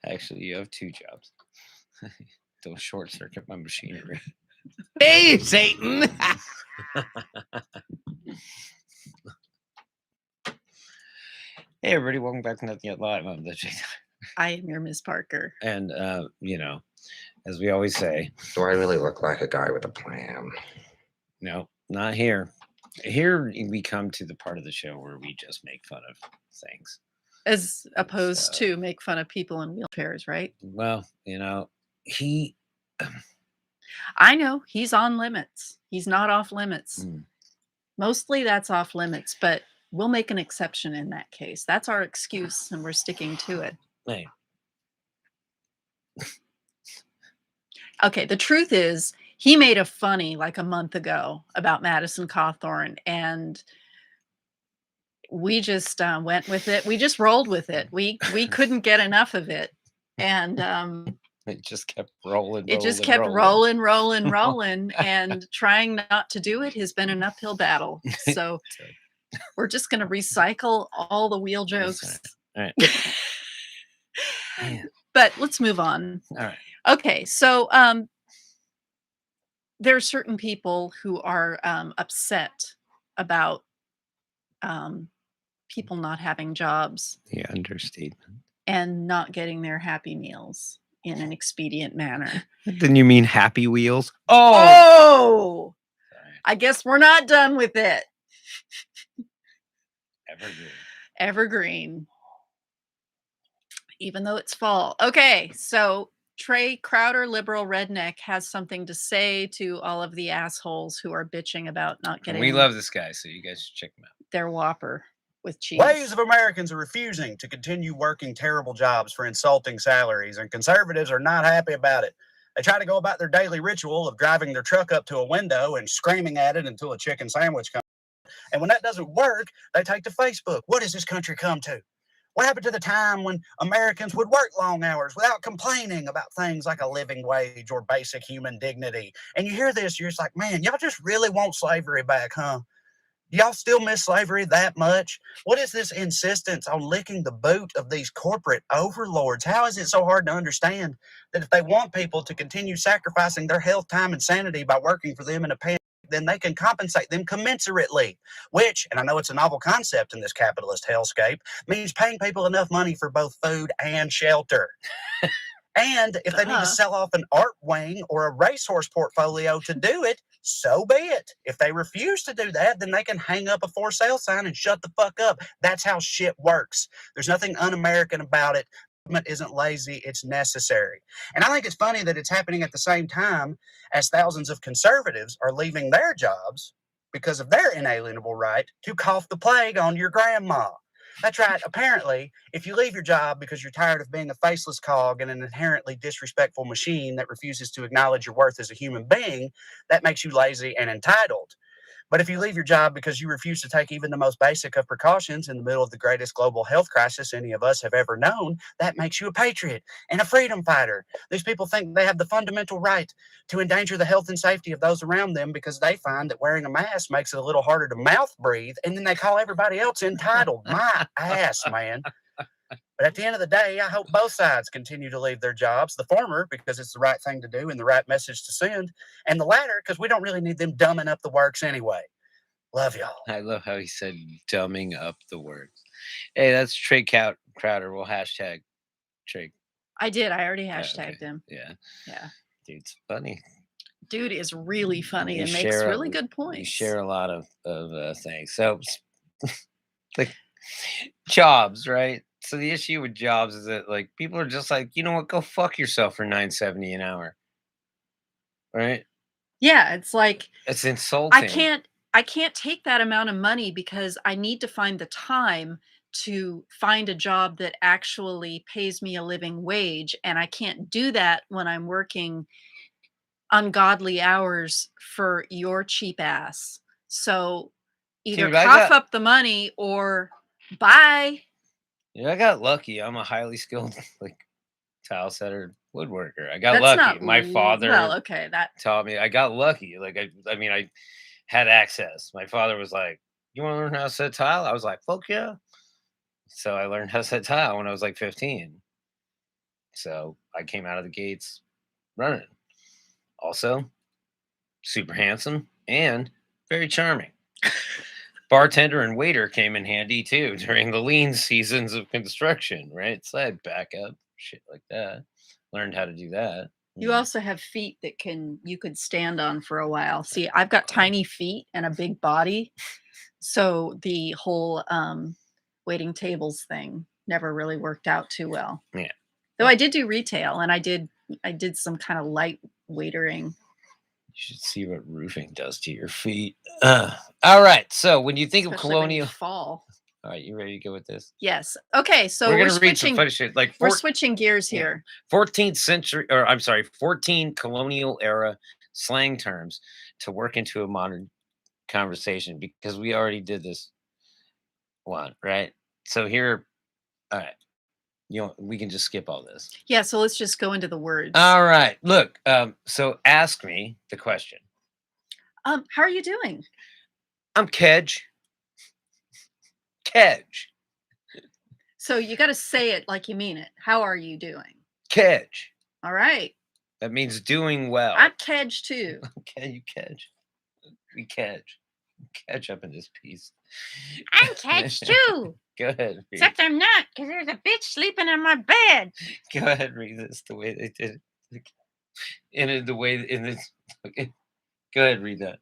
Actually, you have 2 jobs. Don't short circuit my machinery. Hey, Satan! Hey, everybody, welcome back to Nothing Yet Live. I'm the Jay. I am your Miss Parker. And, as we always say, Do I really look like a guy with a plan? no, not here. Here we come to the part of the show where we just make fun of things. As opposed to make fun of people in wheelchairs, right? Well, I know he's on limits. He's not off limits. Mostly that's off limits, but we'll make an exception in that case. That's our excuse, and we're sticking to it. Hey. Okay, the truth is, he made a funny like a month ago about Madison Cawthorn, and we just went with it. We just rolled with it. We couldn't get enough of it, and it just kept rolling. It just kept rolling, and trying not to do it has been an uphill battle. So we're just going to recycle all the wheel jokes. All right. But let's move on. All right. Okay, so there are certain people who are upset about people not having jobs. The understatement. And not getting their Happy Meals in an expedient manner. Then you mean Happy Wheels? Oh! I guess we're not done with it. Evergreen. Even though it's fall. Okay, so Trae Crowder, liberal redneck, has something to say to all of the assholes who are bitching about not getting. We love this guy, so you guys should check him out. Their Whopper with cheese. Waves of Americans are refusing to continue working terrible jobs for insulting salaries, and conservatives are not happy about it. They try to go about their daily ritual of driving their truck up to a window and screaming at it until a chicken sandwich comes. And when that doesn't work, they take to Facebook. What has this country come to? What happened to the time when Americans would work long hours without complaining about things like a living wage or basic human dignity? And you hear this, you're just like, man, y'all just really want slavery back, huh? Y'all still miss slavery that much? What is this insistence on licking the boot of these corporate overlords? How is it so hard to understand that if they want people to continue sacrificing their health, time, and sanity by working for them in a pandemic, then they can compensate them commensurately, which, and I know it's a novel concept in this capitalist hellscape, means paying people enough money for both food and shelter. And if they need to sell off an art wing or a racehorse portfolio to do it, so be it. If they refuse to do that, then they can hang up a for sale sign and shut the fuck up. That's how shit works. There's nothing un-American about it. Government isn't lazy, it's necessary. And I think it's funny that it's happening at the same time as thousands of conservatives are leaving their jobs because of their inalienable right to cough the plague on your grandma. That's right. Apparently, if you leave your job because you're tired of being a faceless cog in an inherently disrespectful machine that refuses to acknowledge your worth as a human being, that makes you lazy and entitled. But if you leave your job because you refuse to take even the most basic of precautions in the middle of the greatest global health crisis any of us have ever known, that makes you a patriot and a freedom fighter. These people think they have the fundamental right to endanger the health and safety of those around them because they find that wearing a mask makes it a little harder to mouth breathe, and then they call everybody else entitled. My ass, man. But at the end of the day, I hope both sides continue to leave their jobs. The former, because it's the right thing to do and the right message to send. And the latter, because we don't really need them dumbing up the works anyway. Love y'all. I love how he said dumbing up the words. Hey, that's Trae Crowder. We'll hashtag Trae. I did. I already hashtagged him. Yeah. Yeah. Dude's funny. Dude is really funny and makes really good points. We share a lot of things. So, like, jobs, right? So the issue with jobs is that, like, people are just like, you know what, go fuck yourself for $9.70 an hour, right? Yeah, it's like it's insulting. I can't take that amount of money because I need to find the time to find a job that actually pays me a living wage, and I can't do that when I'm working ungodly hours for your cheap ass. So either cough up the money or bye. Yeah, I got lucky. I'm a highly skilled tile setter, woodworker. I got lucky. My father taught me. I got lucky. I had access. My father was like, "You want to learn how to set tile?" I was like, "Fuck yeah!" So I learned how to set tile when I was like 15. So I came out of the gates running. Also, super handsome and very charming. Bartender and waiter came in handy too during the lean seasons of construction, right? So I had backup, shit like that. Learned how to do that. You also have feet that you could stand on for a while. See, I've got tiny feet and a big body. So the whole waiting tables thing never really worked out too well. Yeah. Though I did do retail, and I did some kind of light waitering. You should see what roofing does to your feet. All right. So when you think Especially of Colonial, fall. All right, you ready to go with this? Yes. Okay. So we're gonna read some funny shit. Like we're switching gears here. 14th century, or I'm sorry, 14 colonial era slang terms to work into a modern conversation, because we already did this one, right? So here, all right. We can just skip all this. Yeah, so let's just go into the words. All right. Look, so ask me the question. How are you doing? I'm Kedge. Kedge. So you got to say it like you mean it. How are you doing? Kedge. All right. That means doing well. I'm Kedge too. Okay, you Kedge. We Kedge. Catch up in this piece. I'm Kedge too. Go ahead. Read. Except I'm not, because there's a bitch sleeping in my bed. Go ahead, read this the way they did it. In the way in this. Okay. Go ahead, read that.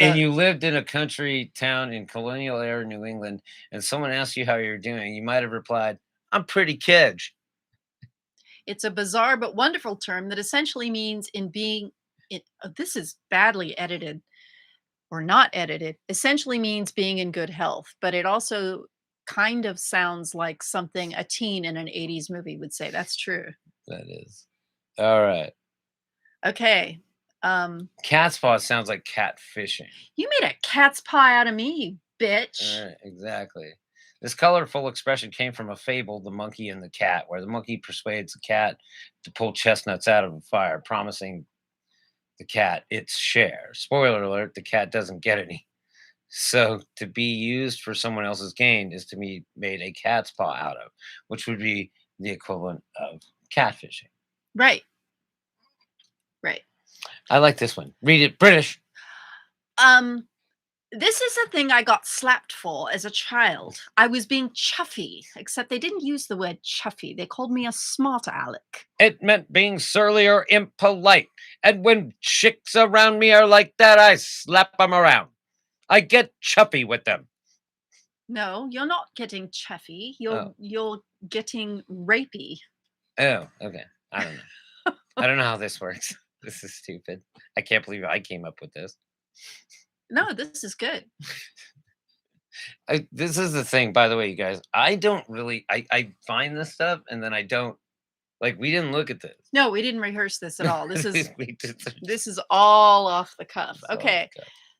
And you lived in a country town in colonial era New England, and someone asked you how you're doing. You might have replied, "I'm pretty Kedge." It's a bizarre but wonderful term that essentially means this is badly edited or not edited, essentially means being in good health, but it also kind of sounds like something a teen in an 80s movie would say. That's true. That is. All right. Okay. Cat's paw sounds like cat fishing. You made a cat's paw out of me, you bitch. All right, exactly. This colorful expression came from a fable, The Monkey and the Cat, where the monkey persuades the cat to pull chestnuts out of a fire, promising the cat its share. Spoiler alert, the cat doesn't get any. So to be used for someone else's gain is to be made a cat's paw out of, which would be the equivalent of catfishing. Right. Right. I like this one. Read it, British. This is a thing I got slapped for as a child. I was being chuffy, except they didn't use the word chuffy. They called me a smart aleck. It meant being surly or impolite. And when chicks around me are like that, I slap them around. I get chuffy with them. No, you're not getting chuffy. You're getting rapey. Oh, okay. I don't know. I don't know how this works. This is stupid. I can't believe I came up with this. No, this is good. This is the thing, by the way, you guys. I don't really, I find this stuff and then I don't, like, we didn't look at this. No, we didn't rehearse this at all. This is, this is all off the cuff. Okay.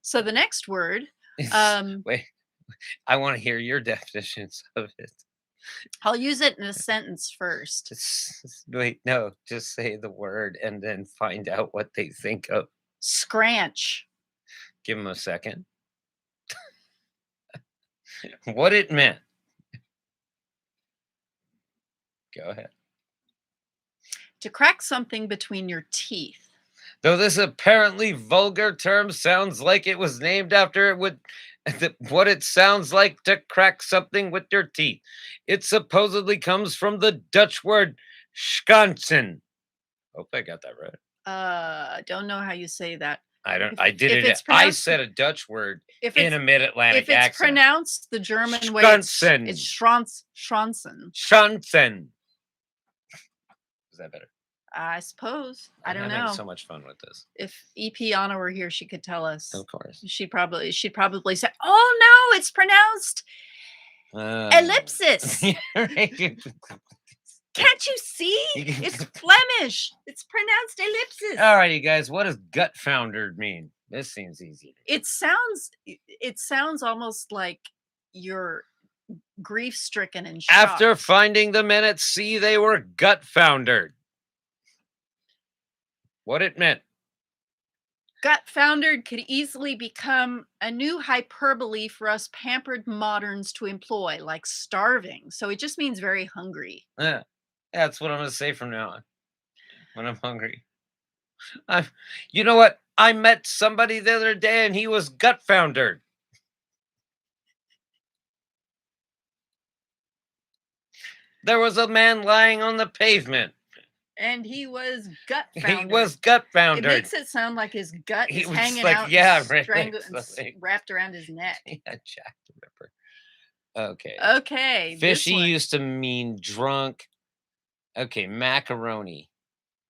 So the next word. Wait, I want to hear your definitions of it. I'll use it in a sentence first. Wait, no, just say the word and then find out what they think of. Scranch. Give them a second. What it meant. Go ahead. To crack something between your teeth. Though this apparently vulgar term sounds like it was named after what it sounds like to crack something with your teeth. It supposedly comes from the Dutch word skansen. Hope I got that right. Don't know how you say that. I said a Dutch word in a mid-Atlantic accent. If it's pronounced the German way, it's Schranzen. Schranzen. Is that better? I suppose. I don't know. I'm having so much fun with this. If EP Anna were here, she could tell us. Of course. She'd probably say, "Oh no, it's pronounced ellipsis." Can't you see? It's Flemish. It's pronounced ellipsis. All right, you guys. What does gut foundered mean? This seems easy. It sounds almost like you're grief stricken and shocked. After finding the men at sea, they were gut foundered. What it meant. Gut foundered could easily become a new hyperbole for us pampered moderns to employ, like starving. So it just means very hungry. Yeah. That's what I'm gonna say from now on when I'm hungry. You know what? I met somebody the other day and he was gut foundered. There was a man lying on the pavement. And he was gut He was gut It foundered. makes it sound like his gut He is was hanging like, out yeah, and right, strangled and like- wrapped around his neck. Yeah, Jack the Ripper. Okay. Okay. this Fishy one. used to mean drunk. Okay, macaroni.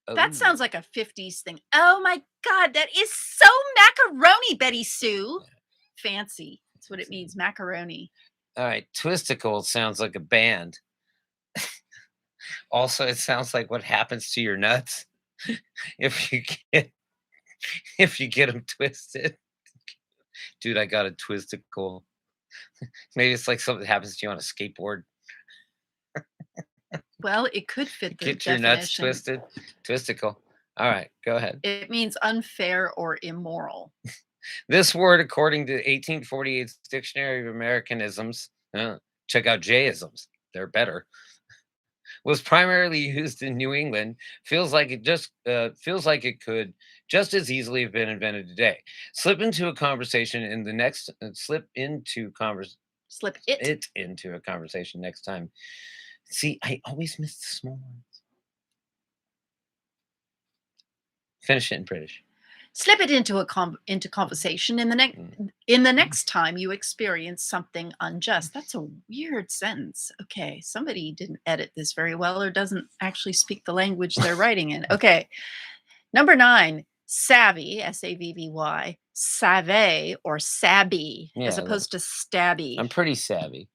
That Ooh. sounds like a 50s thing. Oh my God, that is so macaroni, Betty Sue. Fancy. That's what it means, macaroni. All right, Twisticle sounds like a band. Also, it sounds like what happens to your nuts if you get them twisted. Dude, I got a Twisticle. Maybe it's like something that happens to you on a skateboard. Well, it could fit the Get your nuts twisted. Twisticle. All right, go ahead. It means unfair or immoral. This word, according to 1848's Dictionary of Americanisms, check out J-isms. They're better. Was primarily used in New England. Feels like it could just as easily have been invented today. Slip it into a conversation next time. See, I always miss the small ones. Finish it in British. Slip it into conversation in the next time you experience something unjust. That's a weird sentence. Okay, somebody didn't edit this very well or doesn't actually speak the language they're writing in. Okay, number 9, savvy, S-A-V-V-Y, savvy or sabby, as opposed to stabby. I'm pretty savvy.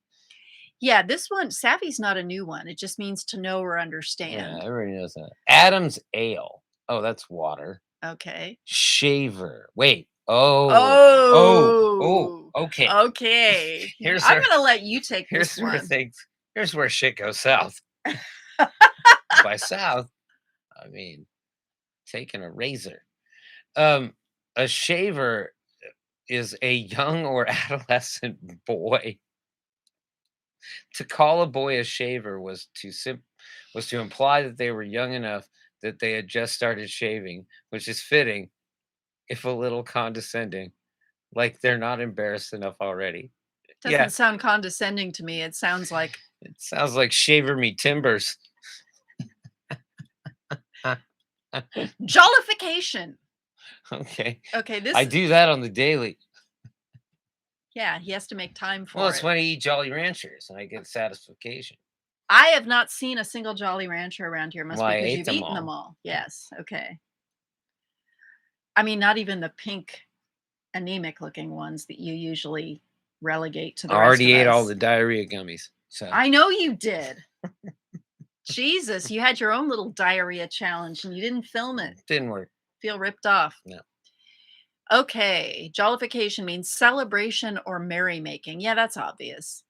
Yeah, this one, savvy's not a new one. It just means to know or understand. Yeah, everybody knows that. Adam's ale. Oh, that's water. Okay. Shaver. Wait. Okay. Okay. I'm gonna let you take this one. Here's where shit goes south. By south, I mean taking a razor. A shaver is a young or adolescent boy. To call a boy a shaver was to imply that they were young enough that they had just started shaving, which is fitting, if a little condescending, like they're not embarrassed enough already. Doesn't sound condescending to me. It sounds like shaver me timbers. Jollification. Okay. Okay, I do that on the daily. Yeah, he has to make time for it. Well, it's when I eat Jolly Ranchers and I get satisfaction. I have not seen a single Jolly Rancher around here. Must be because you've eaten them all. Yes. Okay. I mean, not even the pink, anemic looking ones that you usually relegate to the I rest already of ate us. all the diarrhea gummies. So I know you did. Jesus, you had your own little diarrhea challenge and you didn't film it. Didn't work. Feel ripped off. No. Okay. Jollification means celebration or merrymaking. Yeah, that's obvious.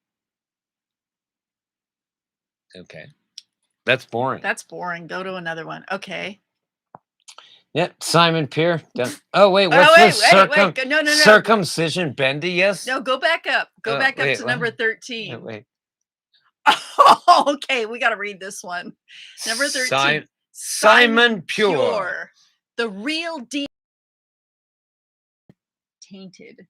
Okay. That's boring. That's boring. Go to another one. Okay. Yep. Simon Pierre. Done. Oh, wait. What's this? No. Circumcision Bendy, yes? No, go back up. Go back up to number 13. Wait. Oh, okay. We got to read this one. Number 13. Simon Pure. The real deal. Tainted.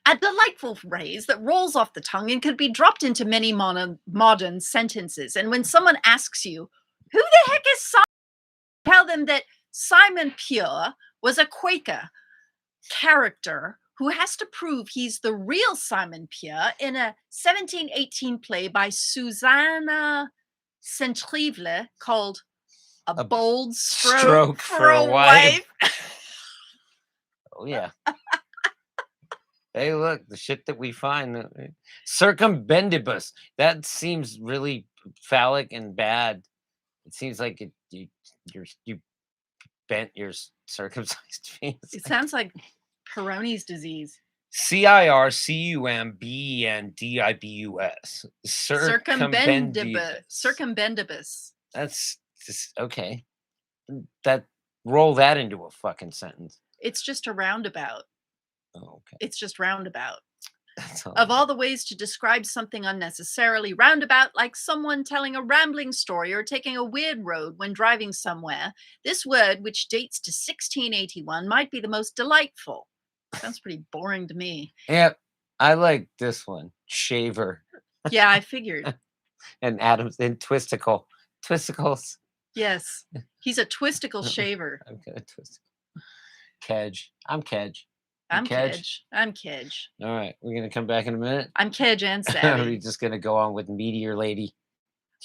A delightful phrase that rolls off the tongue and could be dropped into many modern sentences. And when someone asks you, who the heck is Simon? Tell them that Simon Pure was a Quaker character who has to prove he's the real Simon Pure in a 1718 play by Susanna Centreville called A Bold Stroke for a Wife. Oh, yeah. Hey, look, the shit that we find. Circumbendibus. That seems really phallic and bad. It seems like you bent your circumcised penis. It sounds like Peyronie's disease. Circumbendibus. Circumbendibus. That's just okay. Roll that into a fucking sentence. It's just a roundabout. Oh, okay. It's just roundabout. Of all the ways to describe something unnecessarily roundabout, like someone telling a rambling story or taking a weird road when driving somewhere, this word, which dates to 1681, might be the most delightful. Sounds pretty boring to me. Yep. I like this one. Shaver. Yeah, I figured. And Adams and Twisticle. Twisticles. Yes. He's a twisticle shaver. I'm gonna twist. Kedge. I'm Kedge. I'm Kedge. I'm Kedge. All right. We're going to come back in a minute. I'm Kedge and Are Savvy. we just going to go on with Meteor Lady?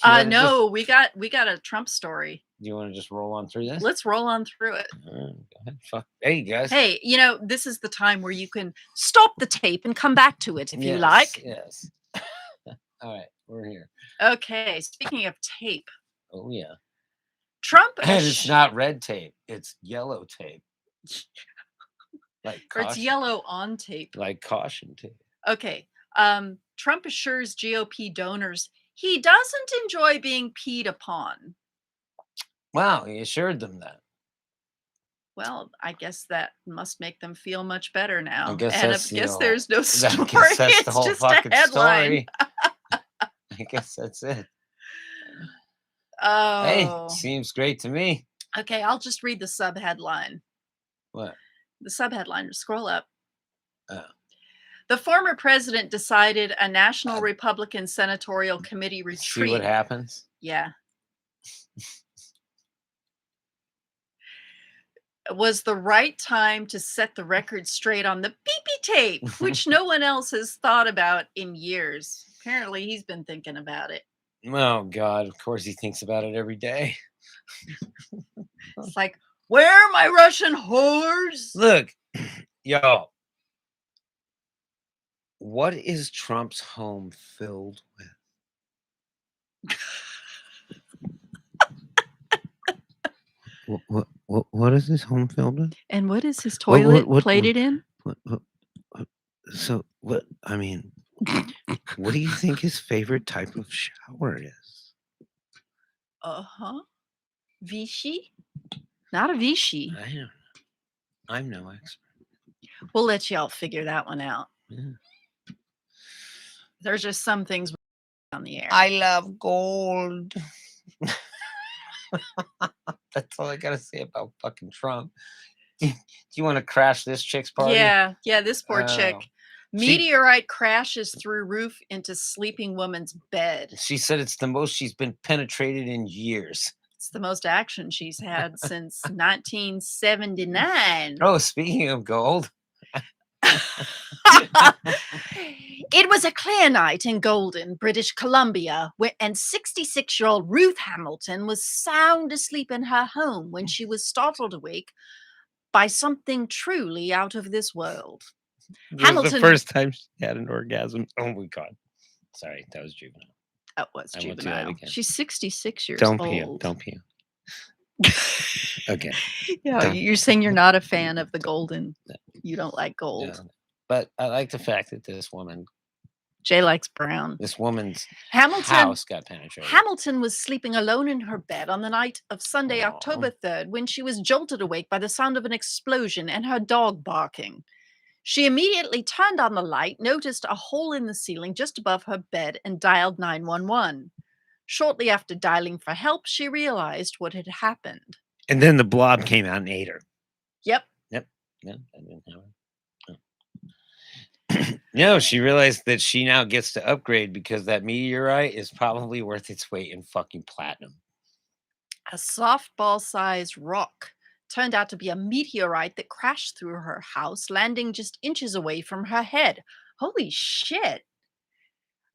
No, we got a Trump story. Do you want to just roll on through this? Let's roll on through it. Go ahead. Fuck. Hey, guys. Hey, this is the time where you can stop the tape and come back to it if you like. Yes. All right. We're here. Okay. Speaking of tape. Oh, yeah. Trump. And it's not red tape. It's yellow tape. Or it's yellow on tape. Like caution tape. Okay. Trump assures GOP donors he doesn't enjoy being peed upon. Wow, he assured them that. Well, I guess that must make them feel much better now. I guess and that's, there's no story. That's it's the whole just fucking a headline. Story. I guess that's it. Oh. Hey, seems great to me. Okay, I'll just read the subheadline. What? The subheadline. Scroll up. Oh. The former president decided a National Republican Senatorial Committee retreat. See what happens? Yeah. Was the right time to set the record straight on the beepy tape, which no one else has thought about in years. Apparently, he's been thinking about it. Oh, God. Of course, he thinks about it every day. It's like, where are my Russian whores? Look, y'all. What is Trump's home filled with? What is his home filled with? And what is his toilet plated in? So what? I mean, what do you think his favorite type of shower is? Vichy? Not a Vichy. I don't know. I'm no expert. We'll let y'all figure that one out. Yeah. There's just some things on the air. I love gold. That's all I gotta say about fucking Trump. Do you want to crash this chick's party? Yeah, this poor chick. Meteorite crashes through roof into sleeping woman's bed. She said it's the most she's been penetrated in years. It's the most action she's had since 1979. Oh, speaking of gold. It was a clear night in Golden, British Columbia, and 66-year-old Ruth Hamilton was sound asleep in her home when she was startled awake by something truly out of this world. Hamilton was the first time she had an orgasm. Oh my God. Sorry, that was juvenile. That was juvenile. She's 66 years old. Don't pee. Okay. Yeah, you're saying you're not a fan of the golden. No. You don't like gold. No. But I like the fact that this woman. Jay likes brown. This woman's house got penetrated. Hamilton was sleeping alone in her bed on the night of Sunday, October 3rd, when she was jolted awake by the sound of an explosion and her dog barking. She immediately turned on the light, noticed a hole in the ceiling just above her bed, and dialed 911. Shortly after dialing for help, she realized what had happened. And then the blob came out and ate her. Yep. No, that didn't happen. No, she realized that she now gets to upgrade because that meteorite is probably worth its weight in fucking platinum. A softball-sized rock turned out to be a meteorite that crashed through her house, landing just inches away from her head. Holy shit.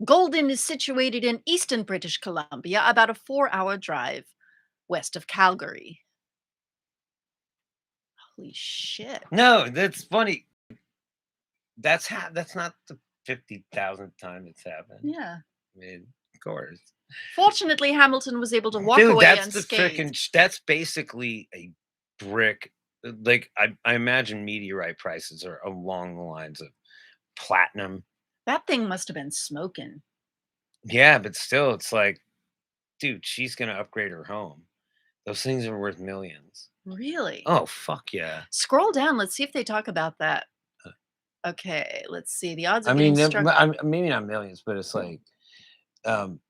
Golden is situated in eastern British Columbia, about a 4-hour drive west of Calgary. Holy shit. No, that's funny. That's not the 50,000th time it's happened. Yeah. I mean, of course. Fortunately, Hamilton was able to walk away unscathed. That's basically a brick. Like, I imagine meteorite prices are along the lines of platinum. That thing must have been smoking. Yeah, but still, it's like, dude, she's going to upgrade her home. Those things are worth millions. Really? Oh, fuck yeah. Scroll down. Let's see if they talk about that. Okay, let's see. The odds I of mean, getting struck. maybe not millions, but it's like,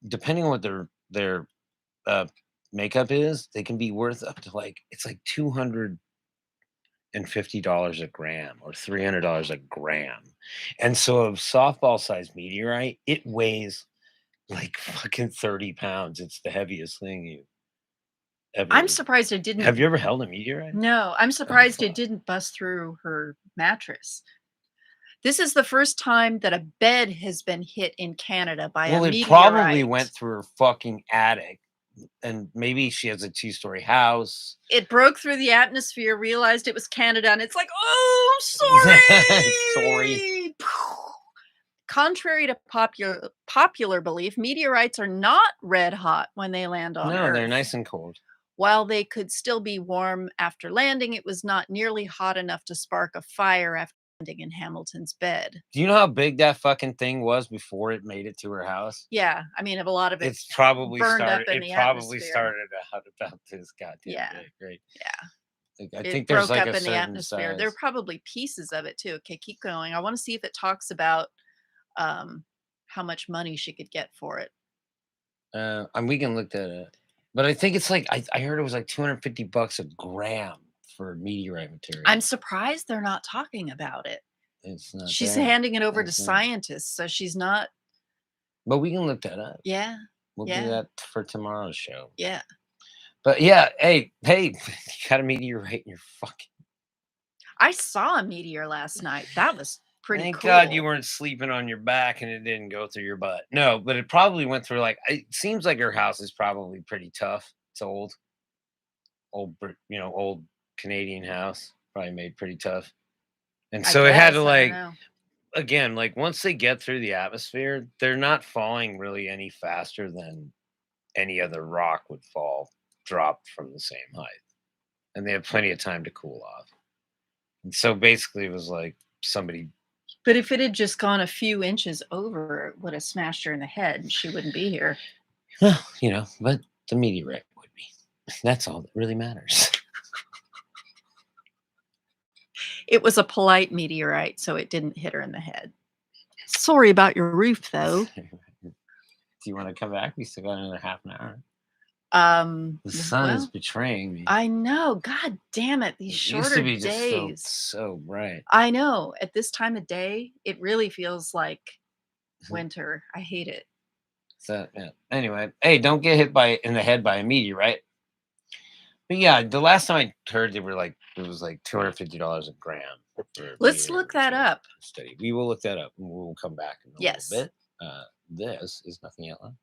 depending on what their makeup is, they can be worth up to like it's like $250 a gram or $300 a gram. And so a softball sized meteorite, it weighs like fucking 30 pounds. It's the heaviest thing you ever. I'm surprised it didn't. Have you ever held a meteorite? No, I'm surprised it didn't bust through her mattress. This is the first time that a bed has been hit in Canada by a meteorite. Well, it probably went through her fucking attic. And maybe she has a 2-story house. It broke through the atmosphere, realized it was Canada, and it's like, oh, sorry. Sorry. Contrary to popular belief, meteorites are not red hot when they land on Earth. No, they're nice and cold. While they could still be warm after landing, it was not nearly hot enough to spark a fire after landing in Hamilton's bed. Do you know how big that fucking thing was before it made it to her house? Yeah, I mean, a lot of it's probably burned started. up in It the probably atmosphere. started out about this goddamn big, right? Yeah. Like, I It think there's broke like up a in the certain atmosphere. size. There are probably pieces of it too. Okay, keep going. I want to see if it talks about how much money she could get for it. And we can look that up. But I think it's like I heard it was like $250 a gram for meteorite material. I'm surprised they're not talking about it. It's not. She's handing it over to scientists, so she's not. But we can look that up. Yeah. We'll do that for tomorrow's show. Yeah. But yeah, hey, you got a meteorite in your fucking. I saw a meteor last night. That was pretty Thank cool. God you weren't sleeping on your back and it didn't go through your butt. No, but it probably went through like it seems like her house is probably pretty tough. It's old Canadian house, probably made pretty tough. And so it had to like again, like once they get through the atmosphere, they're not falling really any faster than any other rock would fall dropped from the same height. And they have plenty of time to cool off. And so basically it was like somebody. But if it had just gone a few inches over, it would have smashed her in the head and she wouldn't be here. Well, but the meteorite would be. That's all that really matters. It was a polite meteorite, so it didn't hit her in the head. Sorry about your roof, though. Do you want to come back? We still got another half an hour. The sun is betraying me. I know. God damn it. These shorter days. So bright. I know. At this time of day, it really feels like winter. I hate it. So yeah. Anyway, hey, don't get hit in the head by a meteorite. But yeah, the last time I heard it was like $250 a gram. Let's look that up. Study. We will look that up and we'll come back in a little bit. This is Nothing Out Loud.